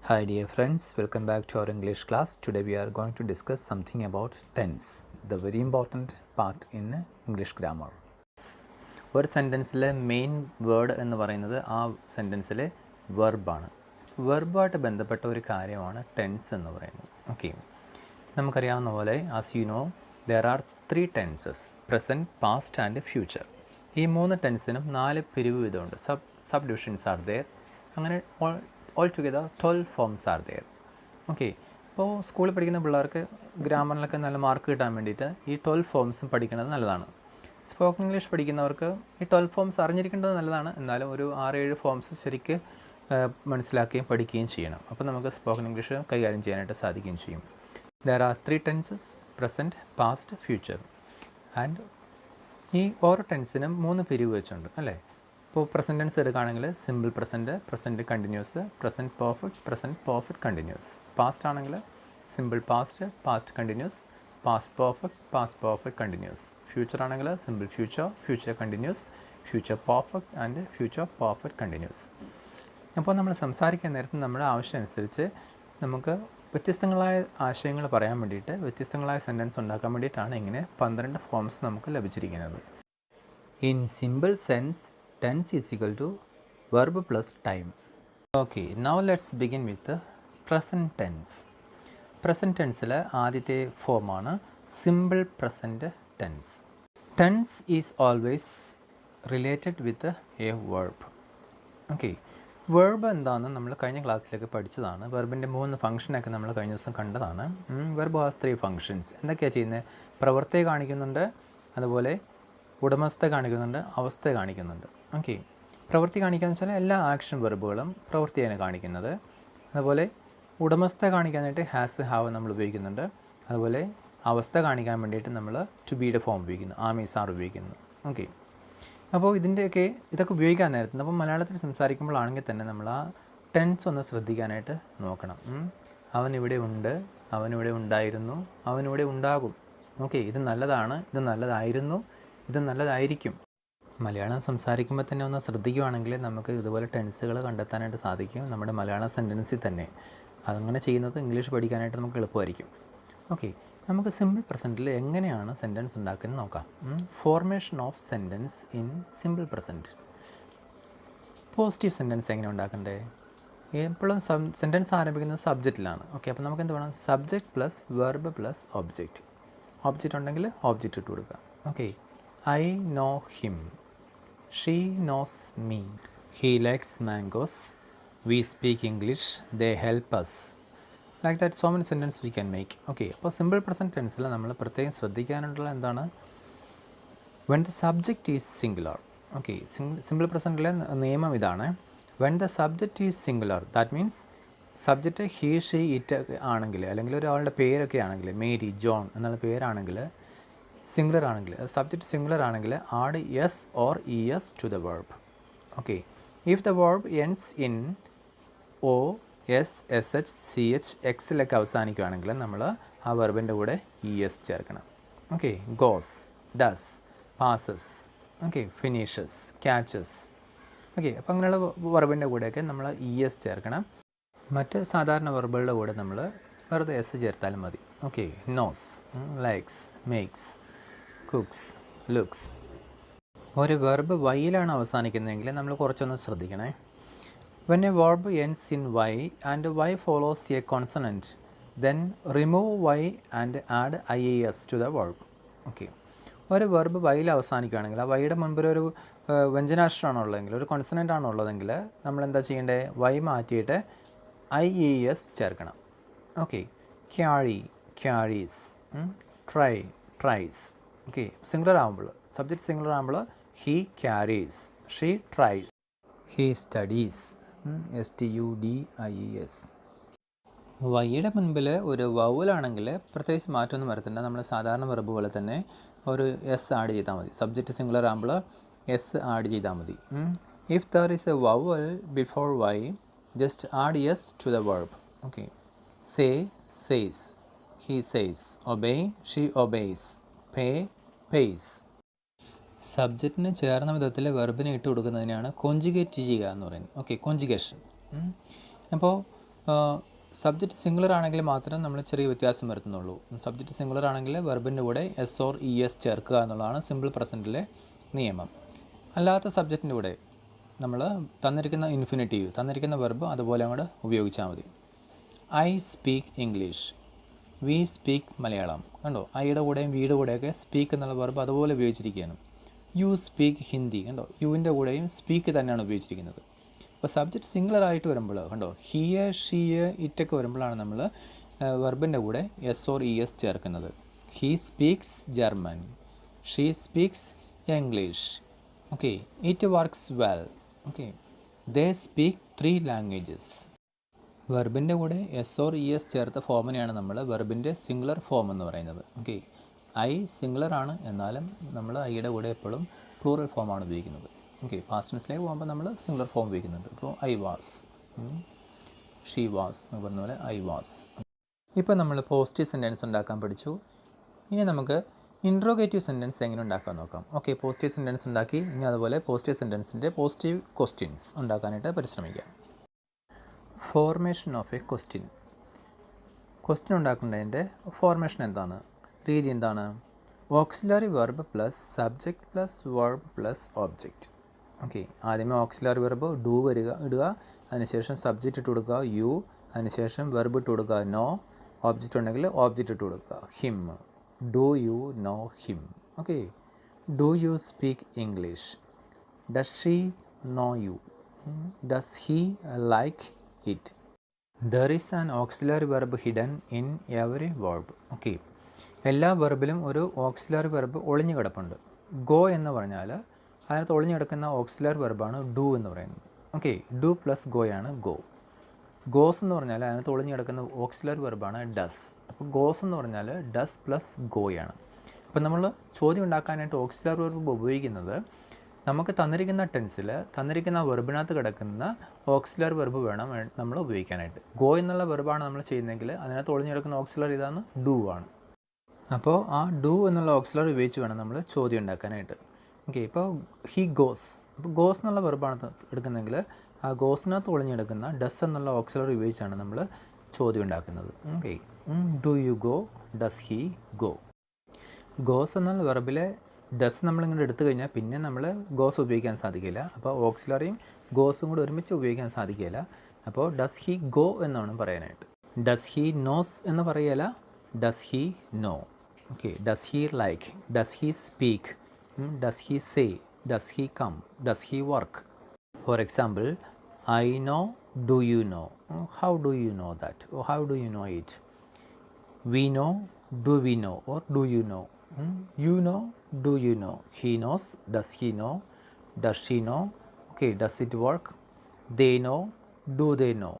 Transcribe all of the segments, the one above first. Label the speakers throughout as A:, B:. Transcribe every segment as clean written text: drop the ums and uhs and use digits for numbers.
A: Hi dear friends, welcome back to our English class. Today we are going to discuss something about tense, the very important part in English grammar. ഒരു സെൻറ്റൻസിലെ main word എന്ന് പറയുന്നത് ആ സെൻറ്റൻസിലെ വെർബാണ്. വെർബായിട്ട് ബന്ധപ്പെട്ട ഒരു കാര്യമാണ് tense എന്ന് പറയുന്നത്. Okay, നമുക്കറിയാവുന്ന പോലെ as you know there are 3 tenses, present, past and future. ഈ 3 ടെൻസിനും 4 പിരിവ് വീതമുണ്ട്. Sub divisions are there. അങ്ങനെ all together 12 forms are there. Okay, അപ്പോൾ സ്കൂളിൽ പഠിക്കുന്ന പിള്ളേർക്ക് ഗ്രാമറിലൊക്കെ നല്ല മാർക്ക് കിട്ടാൻ വേണ്ടിയിട്ട് ഈ 12 ഫോംസും പഠിക്കുന്നത് നല്ലതാണ്. സ്പോക്കൺ ഇംഗ്ലീഷ് പഠിക്കുന്നവർക്ക് ഈ 12 ഫോംസ് അറിഞ്ഞിരിക്കേണ്ടത് നല്ലതാണ്. എന്നാലും ഒരു 6-7 ഫോംസ് ശരിക്ക് മനസ്സിലാക്കുകയും പഠിക്കുകയും ചെയ്യണം. അപ്പോൾ നമുക്ക് സ്പോക്കൺ ഇംഗ്ലീഷ് കൈകാര്യം ചെയ്യാനായിട്ട് സാധിക്കുകയും ചെയ്യും. There are 3 tenses, present, past, future. And ഈ ഓരോ ടെൻസിനും 3 പിരിവ് വെച്ചുണ്ട് അല്ലേ. ഇപ്പോൾ പ്രസൻറ്റ് ടെൻസ് എടുക്കുകയാണെങ്കിൽ simple present, present continuous, present perfect continuous. Past ആണെങ്കിൽ simple past, past continuous, past perfect continuous. Future ആണെങ്കിൽ simple future continuous, future perfect and future perfect continuous. അപ്പോൾ നമ്മൾ സംസാരിക്കാൻ നേരത്ത് നമ്മുടെ ആവശ്യം അനുസരിച്ച് നമുക്ക് വ്യത്യസ്തങ്ങളായ ആശയങ്ങൾ പറയാൻ വേണ്ടിയിട്ട് വ്യത്യസ്തങ്ങളായ സെൻറ്റൻസ് ഉണ്ടാക്കാൻ വേണ്ടിയിട്ടാണ് ഇങ്ങനെ 12 ഫോംസ് നമുക്ക് ലഭിച്ചിരിക്കുന്നത്. In simple sense tense is equal to verb plus time. Okay, now let's begin with the present tense. Present tense ആദ്യത്തെ ഫോമാണ് simple present tense. Tense is always related with a verb. Okay, verb എന്താണെന്ന് നമ്മൾ കഴിഞ്ഞ ക്ലാസ്സിലേക്ക് പഠിച്ചതാണ്. വെർബിൻ്റെ 3 ഫംഗ്ഷനൊക്കെ നമ്മൾ കഴിഞ്ഞ ദിവസം കണ്ടതാണ്. Verb has 3 functions. എന്തൊക്കെയാണ് ചെയ്യുന്നത്? പ്രവൃത്തി കാണിക്കുന്നുണ്ട്, അതുപോലെ ഉടമസ്ഥ കാണിക്കുന്നുണ്ട്, അവസ്ഥ കാണിക്കുന്നുണ്ട്. ഓക്കെ, പ്രവൃത്തി കാണിക്കാന്ന് വെച്ചാൽ എല്ലാ ആക്ഷൻ വെർബുകളും പ്രവൃത്തിയാണ് കാണിക്കുന്നത്. അതുപോലെ ഉടമസ്ഥ കാണിക്കാനായിട്ട് ഹാസ്, ഹാവ് നമ്മൾ ഉപയോഗിക്കുന്നുണ്ട്. അതുപോലെ അവസ്ഥ കാണിക്കാൻ വേണ്ടിയിട്ട് നമ്മൾ ടു ബിയുടെ ഫോം ഉപയോഗിക്കുന്നു, ആം, ഈസ്, ആർ ഉപയോഗിക്കുന്നു. ഓക്കെ, അപ്പോൾ ഇതൊക്കെ ഉപയോഗിക്കാൻ നേരത്തെ അപ്പോൾ മലയാളത്തിൽ സംസാരിക്കുമ്പോഴാണെങ്കിൽ തന്നെ നമ്മൾ ആ ടെൻസ് ഒന്ന് ശ്രദ്ധിക്കാനായിട്ട് നോക്കണം. അവനിവിടെ ഉണ്ട്, അവനിവിടെ ഉണ്ടായിരുന്നു, അവനിവിടെ ഉണ്ടാകും. ഓക്കെ, ഇത് നല്ലതാണ്, ഇത് നല്ലതായിരുന്നു, ഇത് നല്ലതായിരിക്കും. മലയാളം സംസാരിക്കുമ്പോൾ തന്നെ ഒന്ന് ശ്രദ്ധിക്കുകയാണെങ്കിൽ നമുക്ക് ഇതുപോലെ ടെൻസുകൾ കണ്ടെത്താനായിട്ട് സാധിക്കും നമ്മുടെ മലയാളം സെൻറ്റൻസിൽ തന്നെ. അതങ്ങനെ ചെയ്യുന്നത് ഇംഗ്ലീഷ് പഠിക്കാനായിട്ട് നമുക്ക് എളുപ്പമായിരിക്കും. ഓക്കെ, നമുക്ക് സിമ്പിൾ പ്രസൻറ്റിൽ എങ്ങനെയാണ് സെൻറ്റൻസ് ഉണ്ടാക്കുന്നത് നോക്കാം. Formation of sentence in simple present. Positive sentence എങ്ങനെ ഉണ്ടാക്കണ്ടേ? എപ്പോഴും സെൻറ്റൻസ് ആരംഭിക്കുന്നത് സബ്ജക്റ്റിലാണ്. ഓക്കെ, അപ്പോൾ നമുക്ക് എന്ത് വേണം? Subject plus verb plus object. Object ഉണ്ടെങ്കിൽ ഒബ്ജക്റ്റ് ഇട്ട് കൊടുക്കുക. Okay, I know him, she knows me, he likes mangoes, we speak English, they help us. Like that, so many sentences we can make. Okay, അപ്പോൾ simple present ടെൻസിൽ നമ്മൾ പ്രത്യേകം ശ്രദ്ധിക്കാനുള്ള എന്താണ്? when the subject is singular. Okay, simple പ്രസൻറ്റിലെ നിയമം ഇതാണ്. when the subject is singular, that means subject he, she, it ആണെങ്കിൽ, അല്ലെങ്കിൽ ഒരാളുടെ പേരൊക്കെ ആണെങ്കിൽ, മേരി, ജോൺ എന്നുള്ള പേരാണെങ്കിൽ, സിംഗുലർ ആണെങ്കിൽ, സബ്ജക്റ്റ് സിംഗുലർ ആണെങ്കിൽ add S or E S to the verb. Okay, if the verb ends in O, S, S H, C H, എക്സിലൊക്കെ അവസാനിക്കുകയാണെങ്കിൽ നമ്മൾ ആ വെർബിൻ്റെ കൂടെ ഇ എസ് ചേർക്കണം. Okay, goes, does, passes, okay, finishes, catches. Okay, അപ്പോൾ അങ്ങനെയുള്ള വെർബിൻ്റെ കൂടെയൊക്കെ നമ്മൾ ഇ എസ് ചേർക്കണം. മറ്റ് സാധാരണ വെർബുകളുടെ കൂടെ നമ്മൾ വെറുതെ എസ് ചേർത്താലും മതി. Okay, knows, likes, makes, cooks, looks. ഒരു വെർബ് വൈയിലാണ് അവസാനിക്കുന്നതെങ്കിൽ നമ്മൾ കുറച്ചൊന്ന് ശ്രദ്ധിക്കണേ. When a verb ends in Y and Y follows a consonant, then remove Y and add I E S to the verb. Okay, ഒരു verb വൈയിൽ അവസാനിക്കുകയാണെങ്കിൽ ആ വൈയുടെ മുൻപിൽ ഒരു വ്യഞ്ജനാക്ഷരമാണോ ഉള്ളതെങ്കിൽ, ഒരു കോൺസണൻ്റ് ആണോ ഉള്ളതെങ്കിൽ നമ്മൾ എന്താ ചെയ്യേണ്ടത്? വൈ മാറ്റിയിട്ട് ഐ എ എസ് ചേർക്കണം. Okay, carry, carries, try, tries. Okay, singular ആകുമ്പോൾ, സബ്ജക്റ്റ് സിംഗുലർ ആകുമ്പോൾ he carries, she tries, he studies, STUDIES. വൈയുടെ മുൻപിൽ ഒരു വൗവലാണെങ്കിൽ പ്രത്യേകിച്ച് മാറ്റമൊന്നും വരത്തില്ല. നമ്മൾ സാധാരണ വെർബ് പോലെ തന്നെ ഒരു എസ് ആഡ് ചെയ്താൽ മതി. സബ്ജക്റ്റ് സിംഗുലർ ആകുമ്പോൾ എസ് ആഡ് ചെയ്താൽ മതി. If there is a vowel before Y, just add S to the verb. Okay, say, says, he says, obey, she obeys, pay, pays. സബ്ജക്റ്റിന് ചേർന്ന വിധത്തിൽ വെർബിനെ ഇട്ട് കൊടുക്കുന്നതിനാണ് കോഞ്ചുഗേറ്റ് ചെയ്യുക എന്ന് പറയുന്നത്. Okay, conjugation. അപ്പോൾ സബ്ജക്റ്റ് സിംഗുലർ ആണെങ്കിൽ മാത്രം നമ്മൾ ചെറിയ വ്യത്യാസം വരുത്തുന്നുള്ളൂ. സബ്ജക്റ്റ് സിംഗുലർ ആണെങ്കിൽ വെർബിൻ്റെ കൂടെ എസ് ഓർ ഇ എസ് ചേർക്കുക എന്നുള്ളതാണ് സിമ്പിൾ പ്രസൻറ്റിലെ നിയമം. അല്ലാത്ത സബ്ജക്റ്റിൻ്റെ കൂടെ നമ്മൾ തന്നിരിക്കുന്ന ഇൻഫിനിറ്റീവ്, തന്നിരിക്കുന്ന വെർബ് അതുപോലെ അങ്ങോട്ട് ഉപയോഗിച്ചാൽ മതി. I speak English, V speak Malayalam. കണ്ടോ, ഐയുടെ കൂടെയും വിയുടെ കൂടെയൊക്കെ സ്പീക്ക് എന്നുള്ള വെർബ് അതുപോലെ ഉപയോഗിച്ചിരിക്കുകയാണ്. You speak Hindi. കണ്ടോ, യുവിൻ്റെ കൂടെയും സ്പീക്ക് തന്നെയാണ് ഉപയോഗിച്ചിരിക്കുന്നത്. അപ്പോൾ സബ്ജക്റ്റ് സിംഗുലർ ആയിട്ട് വരുമ്പോൾ കണ്ടോ, ഹിയ ഷീയ ഇറ്റൊക്കെ വരുമ്പോഴാണ് നമ്മൾ വെർബിൻ്റെ കൂടെ എസ് ഓർ ഇ എസ് ചേർക്കുന്നത്. He speaks German, she speaks English. Okay, it works well. Okay, they speak 3 languages. വെർബിൻ്റെ കൂടെ എസ് ഓർ ഇ എസ് ചേർത്ത ഫോമിനെയാണ് നമ്മൾ വെർബിൻ്റെ സിംഗുലർ ഫോം എന്ന് പറയുന്നത്. ഓക്കെ, ഐ സിംഗുലർ ആണ്, എന്നാലും നമ്മൾ ഐയുടെ കൂടെ എപ്പോഴും പ്ലൂറൽ ഫോമാണ് ഉപയോഗിക്കുന്നത്. ഓക്കെ, പാസ്റ്റ് ടെൻസിലേക്ക് പോകുമ്പോൾ നമ്മൾ സിംഗുലർ ഫോം ഉപയോഗിക്കുന്നുണ്ട്. ഇപ്പോൾ ഐ വാസ്, ഷീ വാസ് എന്ന് പറഞ്ഞ പോലെ ഐ വാസ്. ഇപ്പോൾ നമ്മൾ പോസിറ്റീവ് സെൻറ്റൻസ് ഉണ്ടാക്കാൻ പഠിച്ചു. ഇനി നമുക്ക് ഇൻട്രോഗേറ്റീവ് സെൻറ്റൻസ് എങ്ങനെ ഉണ്ടാക്കാൻ നോക്കാം. ഓക്കെ, പോസിറ്റീവ് സെൻറ്റൻസ് ഉണ്ടാക്കി. ഇനി അതുപോലെ പോസിറ്റീവ് സെൻറ്റൻസിൻ്റെ പോസിറ്റീവ് ക്വസ്റ്റ്യൻസ് ഉണ്ടാക്കാനായിട്ട് പരിശ്രമിക്കാം. Formation of a question. Question ഉണ്ടാക്കേണ്ടതിൻ്റെ ഫോർമേഷൻ എന്താണ്, രീതി എന്താണ്? Auxiliary verb plus subject plus verb plus object. Okay, ആദ്യമേ ഓക്സിലറി വെർബ് ഡു ഇടുക, അതിനുശേഷം സബ്ജക്റ്റ് ഇട്ട് കൊടുക്കുക യു, അതിനുശേഷം വെർബ് ഇട്ട് കൊടുക്കുക നോ, ഓബ്ജക്റ്റ് ഉണ്ടെങ്കിൽ ഓബ്ജക്റ്റ് ഇട്ട് കൊടുക്കുക him. Do you know him. Okay, do you speak English, does she know you, does he like it. There is an auxiliary verb hidden in every verb. Okay, എല്ലാ വെർബിലും ഒരു auxiliary verb ഒളിഞ്ഞു കിടപ്പുണ്ട്. Go എന്ന് പറഞ്ഞാൽ അതിനകത്ത് ഒളിഞ്ഞു കിടക്കുന്ന ഓക്സിലറി വെർബാണ് ഡു എന്ന് പറയുന്നത്. ഓക്കെ, ഡു പ്ലസ് ഗോയാണ് ഗോ. ഗോസ് എന്ന് പറഞ്ഞാൽ അതിനകത്ത് ഒളിഞ്ഞു കിടക്കുന്ന ഓക്സിലറി വെർബാണ് ഡസ്. അപ്പോൾ ഗോസ് എന്ന് പറഞ്ഞാൽ ഡസ് പ്ലസ് ഗോയാണ്. അപ്പോൾ നമ്മൾ ചോദ്യം ഉണ്ടാക്കാനായിട്ട് ഓക്സിലറി വെർബ് ഉപയോഗിക്കുന്നത് നമുക്ക് തന്നിരിക്കുന്ന ടെൻസിൽ തന്നിരിക്കുന്ന വെർബിനകത്ത് കിടക്കുന്ന ഓക്സിലറി വെർബ് വേണം നമ്മൾ ഉപയോഗിക്കാനായിട്ട്. ഗോ എന്നുള്ള വെർബാണ് നമ്മൾ ചെയ്യുന്നതെങ്കിൽ അതിനകത്ത് ഒളിഞ്ഞു കിടക്കുന്ന ഓക്സിലറി ഇതാണ് ഡു ആണ്. അപ്പോൾ ആ ഡു എന്നുള്ള ഓക്സിലറി ഉപയോഗിച്ച് വേണം നമ്മൾ ചോദ്യം ഉണ്ടാക്കാനായിട്ട്. ഓക്കെ, ഇപ്പോൾ ഹി ഗോസ്, അപ്പോൾ ഗോസ് എന്നുള്ള വെർബാണ് എടുക്കുന്നതെങ്കിൽ ആ ഗോസിനകത്ത് ഒളിഞ്ഞെടുക്കുന്ന ഡസ് എന്നുള്ള ഓക്സിലറി ഉപയോഗിച്ചാണ് നമ്മൾ ചോദ്യം ഉണ്ടാക്കുന്നത്. Okay, do you go, does he go. Goes എന്നുള്ള വെർബിലെ ഡസ് നമ്മളിങ്ങനെ എടുത്തു കഴിഞ്ഞാൽ പിന്നെ നമ്മൾ ഗോസ് ഉപയോഗിക്കാൻ സാധിക്കില്ല. അപ്പോൾ ഓക്സിലറിയും ഗോസും കൂടി ഒരുമിച്ച് ഉപയോഗിക്കാൻ സാധിക്കില്ല. അപ്പോൾ ഡസ് ഹി ഗോ എന്നാണ് പറയാനായിട്ട്. ഡസ് ഹി നോസ് എന്ന് പറയല, does he know. Okay, does he like, does he speak, does he say, does he come, does he work. For example, I know, do you know, how do you know that, or how do you know it. We know, do we know, or do you know. You know, do you know. He knows, does he know, does she know. Okay, does it work. They know, do they know.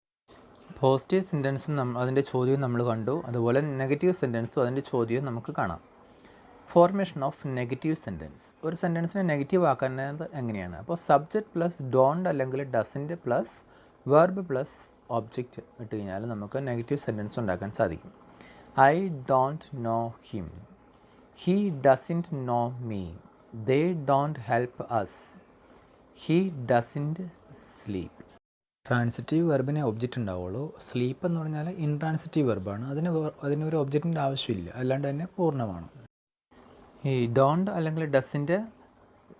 A: Positive സെൻറ്റൻസും അതിൻ്റെ ചോദ്യവും നമ്മൾ കണ്ടു. അതുപോലെ negative സെൻറ്റൻസും അതിൻ്റെ ചോദ്യവും നമുക്ക് കാണാം. Formation of negative sentence. ഒരു സെൻറ്റൻസിനെ നെഗറ്റീവ് ആക്കുന്നത് എങ്ങനെയാണ്? അപ്പോൾ സബ്ജക്റ്റ് പ്ലസ് ഡോണ്ട് അല്ലെങ്കിൽ ഡസിൻ്റെ പ്ലസ് വെർബ് പ്ലസ് ഒബ്ജക്റ്റ് ഇട്ട് കഴിഞ്ഞാൽ നമുക്ക് നെഗറ്റീവ് സെൻറ്റൻസ് ഉണ്ടാക്കാൻ സാധിക്കും. I don't know him, he doesn't know me, they don't help us, he doesn't sleep. Transitive വെർബിനെ ഒബ്ജക്റ്റ് ഉണ്ടാവുള്ളൂ. സ്ലീപ്പ് എന്ന് പറഞ്ഞാൽ ഇൻട്രാൻസിറ്റീവ് വെർബാണ്. അതിനൊരു ഒബ്ജക്റ്റിൻ്റെ ആവശ്യമില്ല, അല്ലാണ്ട് തന്നെ പൂർണ്ണമാണ്. ഈ ഡോണ്ട് അല്ലെങ്കിൽ ഡസിൻ്റെ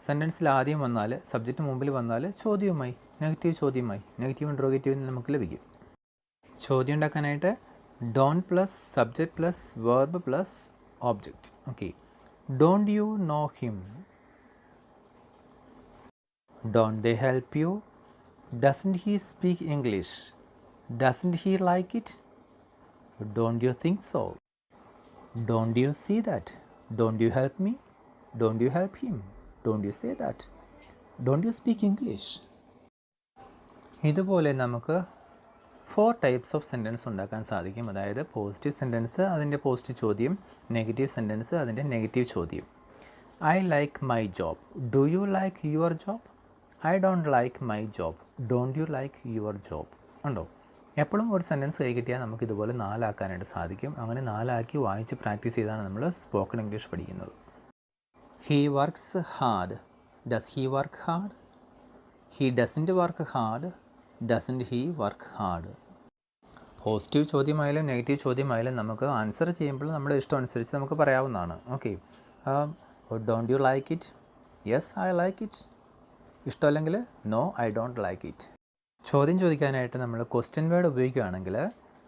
A: സെൻറ്റൻസിൽ ആദ്യം വന്നാൽ, സബ്ജക്റ്റ് മുമ്പിൽ വന്നാൽ ചോദ്യവുമായി, നെഗറ്റീവ് ചോദ്യമായി, നെഗറ്റീവ് ഇൻട്രോഗേറ്റീവ് നമുക്ക് ലഭിക്കും. ചോദ്യം ഉണ്ടാക്കാനായിട്ട് don't plus subject plus verb plus object. Okay, don't you know him, don't they help you, doesn't he speak English, doesn't he like it, don't you think so, don't you see that, don't you help me, don't you help him, don't you say that, don't you speak English. ഇതുപോലെ നമുക്ക് 4 types of sentence ഉണ്ടാക്കാൻ സാധിക്കും. അതായത് positive sentence, അതിൻ്റെ positive ചോദ്യം, negative sentence, അതിൻ്റെ negative ചോദ്യം. I like my job, do you like your job, I don't like my job, don't you like your job. ഉണ്ടോ? എപ്പോഴും ഒരു സെൻറ്റൻസ് കൈ കിട്ടിയാൽ നമുക്ക് ഇതുപോലെ 4 ആക്കാനായിട്ട് സാധിക്കും. അങ്ങനെ 4 ആക്കി വായിച്ച് പ്രാക്ടീസ് ചെയ്താണ് നമ്മൾ സ്പോക്കൺ ഇംഗ്ലീഷ് പഠിക്കുന്നത്. He works hard, does he work hard, he doesn't work hard, doesn't he work hard. Positive ചോദ്യമായാലും നെഗറ്റീവ് ചോദ്യമായാലും നമുക്ക് ആൻസർ ചെയ്യുമ്പോൾ നമ്മുടെ ഇഷ്ടം അനുസരിച്ച് നമുക്ക് പറയാവുന്നതാണ്. Okay, don't you like it? Yes I like it. ഇഷ്ടമല്ലെങ്കിൽ no I don't like it. ചോദ്യം ചോദിക്കാനായിട്ട് നമ്മൾ ക്വസ്റ്റ്യൻ വേർഡ് ഉപയോഗിക്കുകയാണെങ്കിൽ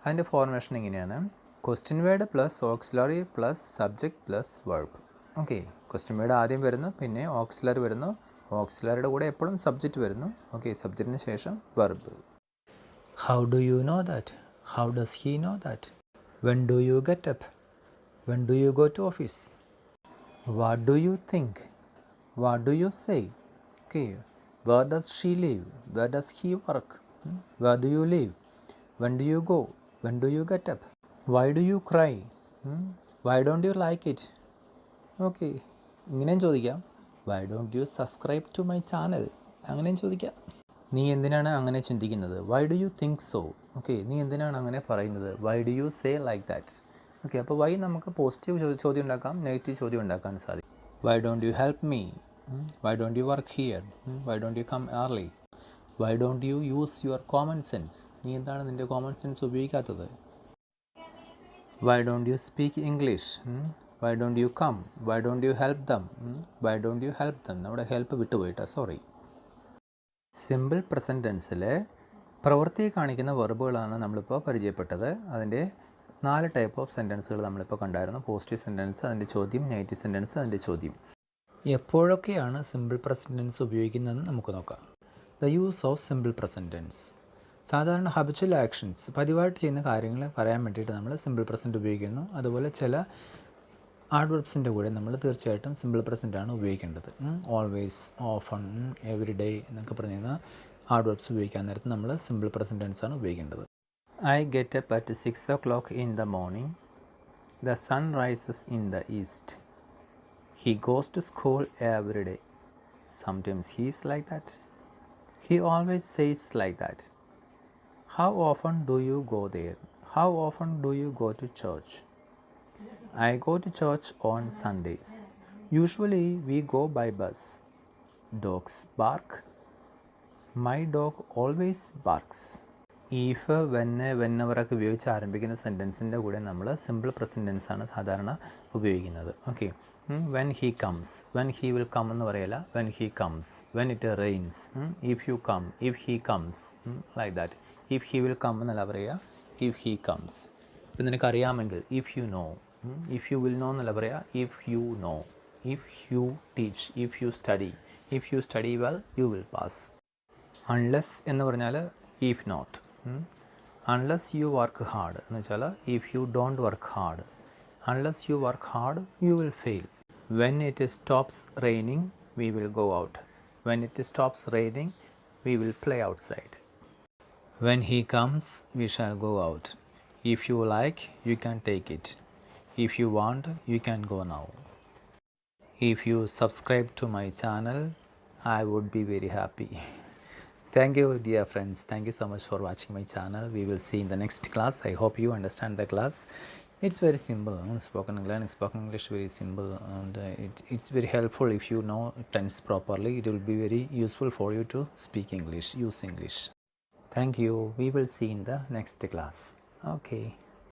A: അതിൻ്റെ ഫോർമേഷൻ ഇങ്ങനെയാണ്: question word plus auxiliary plus subject plus verb. Okay, question word ആദ്യം വരുന്നു, പിന്നെ ഓക്സിലറി വരുന്നു, ഓക്സിലറിയുടെ കൂടെ എപ്പോഴും സബ്ജക്റ്റ് വരുന്നു. ഓക്കെ, സബ്ജക്റ്റിന് ശേഷം verb. How do you know that? How does he know that? When do you get up? When do you go to office? What do you think? What do you say? Okay, where does she live? Where does he work? Where do you live? When do you go? When do you get up? Why do you cry? Why don't you like it? Okay, ഇങ്ങനെയും ചോദിക്കാം. Why don't you subscribe to my channel? അങ്ങനെയും ചോദിക്കാം. നീ എന്തിനാണ് അങ്ങനെ ചിന്തിക്കുന്നത്? Why do you think so? Okay, നീ എന്തിനാണ് അങ്ങനെ പറയുന്നത്? Why do you say like that? Okay, അപ്പോൾ why നമുക്ക് പോസിറ്റീവ് ചോദ്യം ഉണ്ടാക്കാം, നെഗറ്റീവ് ചോദ്യം ഉണ്ടാക്കാൻ സാധിക്കും. Why don't you help me? Why don't you work here? Why don't you come early? Why don't you use your common sense? നീ എന്താണ് നിൻ്റെ കോമൺ സെൻസ് ഉപയോഗിക്കാത്തത്? Why don't you speak English? Why don't you come? Why don't you help them? Why don't you help them? നമ്മുടെ help വിട്ടുപോയിട്ടാ, sorry. Simple present ടെൻസിലെ പ്രവൃത്തിയെ കാണിക്കുന്ന വെർബുകളാണ് നമ്മളിപ്പോൾ പരിചയപ്പെട്ടത്. അതിൻ്റെ 4 ടൈപ്പ് ഓഫ് സെൻറ്റൻസുകൾ നമ്മളിപ്പോൾ കണ്ടായിരുന്നു. പോസിറ്റീവ് സെൻറ്റൻസ്, അതിൻ്റെ ചോദ്യം; നെഗറ്റീവ് സെൻറ്റൻസ്, അതിൻ്റെ ചോദ്യം. എപ്പോഴൊക്കെയാണ് സിമ്പിൾ പ്രസൻറ്റ് ടെൻസ് ഉപയോഗിക്കുന്നതെന്ന് നമുക്ക് നോക്കാം. The use of simple present tense. സാധാരണ ഹബിച്വൽ ആക്ഷൻസ്, പതിവായിട്ട് ചെയ്യുന്ന കാര്യങ്ങൾ പറയാൻ വേണ്ടിയിട്ട് നമ്മൾ സിമ്പിൾ പ്രസൻറ്റ് ഉപയോഗിക്കുന്നു. അതുപോലെ ചില ആഡ്വർബ്സിൻ്റെ കൂടെ നമ്മൾ തീർച്ചയായിട്ടും സിമ്പിൾ പ്രസൻറ്റാണ് ഉപയോഗിക്കേണ്ടത്. ഓൾവേസ്, ഓഫൺ, എവറി ഡേ എന്നൊക്കെ പറയുന്ന ആഡ്വർബ്സ് ഉപയോഗിക്കാൻ നേരത്ത് നമ്മൾ സിമ്പിൾ പ്രസൻറ്റ് ടെൻസാണ് ഉപയോഗിക്കേണ്ടത്. I get up at 6 o'clock in the morning. The sun rises in the east. He goes to school every day. Sometimes he is like that. He always says like that. How often do you go there? How often do you go to church? I go to church on Sundays. Usually we go by bus. Dogs bark. My dog always barks. If, വെന്ന്, വെന്നവറൊക്കെ ഉപയോഗിച്ച് ആരംഭിക്കുന്ന സെൻറ്റൻസിൻ്റെ കൂടെ നമ്മൾ simple present ടെൻസാണ് സാധാരണ ഉപയോഗിക്കുന്നത്. Okay, when he comes, when he will come എന്ന് പറയില്ല, when he comes. When it rains, if you come, if he comes, like that. If he will come എന്നല്ല പറയുക, ഇഫ് ഹീ കംസ്. ഇപ്പം നിനക്കറിയാമെങ്കിൽ, if you know. If you will know എന്നല്ല പറയുക, if you know. If you teach, if you study. If you study well you will pass. Unless എന്ന് പറഞ്ഞാൽ if not. Unless you work hard എന്ന് വെച്ചാൽ if you don't work hard. Unless you work hard you will fail. When it stops raining we will go out. When it stops raining we will play outside. When he comes we shall go out. If you like you can take it. If you want you can go now. If you subscribe to my channel I would be very happy. Thank you, dear friends. Thank you so much for watching my channel. We will see in the next class. I hope you understand the class. It's very simple. Spoken English very simple, and it's very helpful if you know tense properly. It will be very useful for you to speak English, use English. Thank you. We will see in the next class. Okay.